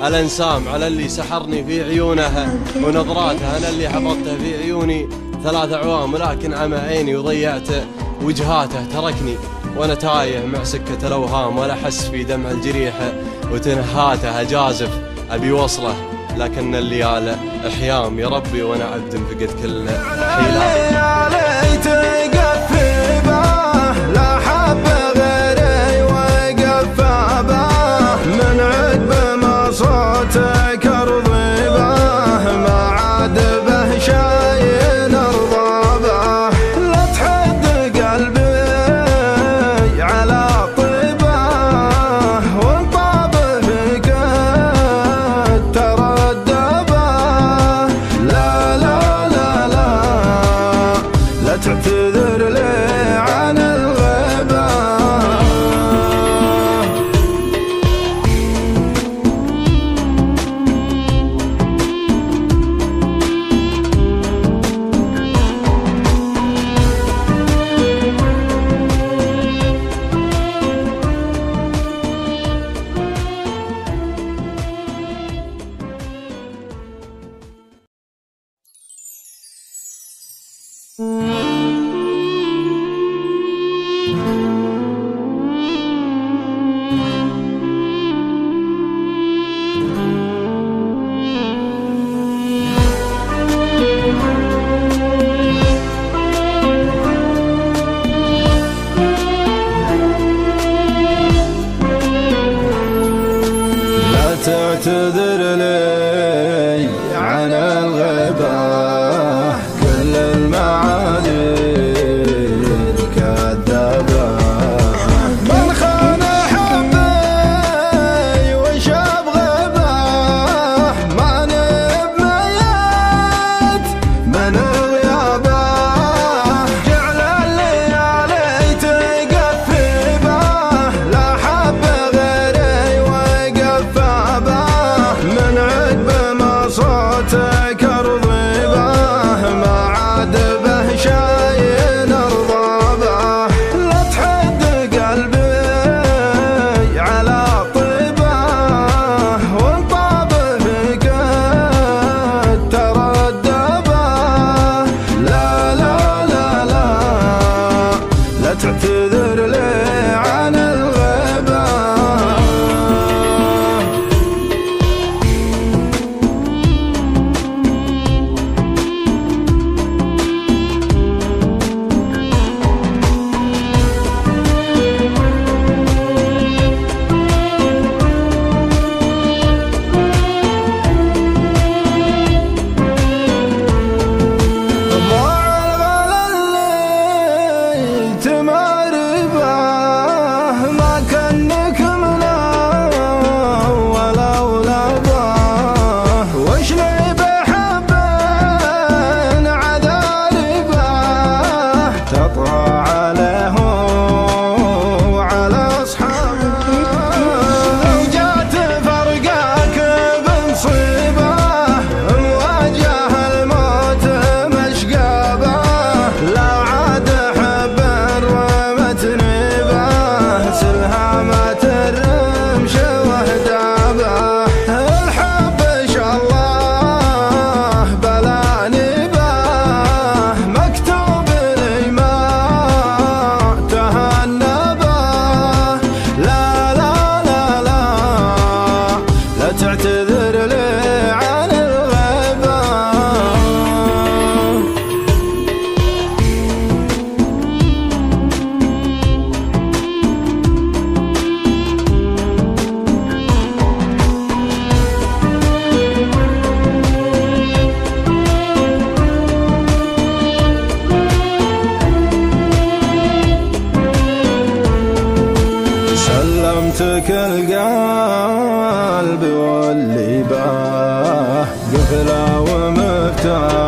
الانسام على اللي سحرني في عيونها ونظراته، انا اللي حفظته في عيوني 3 أعوام، ولكن عمى عيني وضيعت وجهاته. تركني وانا تايه مع سكة الاوهام، ولا احس في دمع الجريح وتنهاته. اجازف ابي وصله لكن الليالي احيام يا ربي، وانا عبد فقد كل حيلة. تعتذر لي عن الغيبة، تعتذر لي عن الغيبة، كل المعاني كذابة. من خان حبي وشاب غيبة، ماني بميت من غيابه. جعل الليالي تقفبه، لا حب غيري وقفه. من عقب ما صوتك ارضبه، ما عاد به شي نرضبه. لا تحد قلبي على طيبه، وانطابه قد تردبه. لا لا لا لا لا تعتذر لي عن الغيبه. تعتذر لي عن الغيبة. سلمتك القلب واللي باه قفله ومفتاح،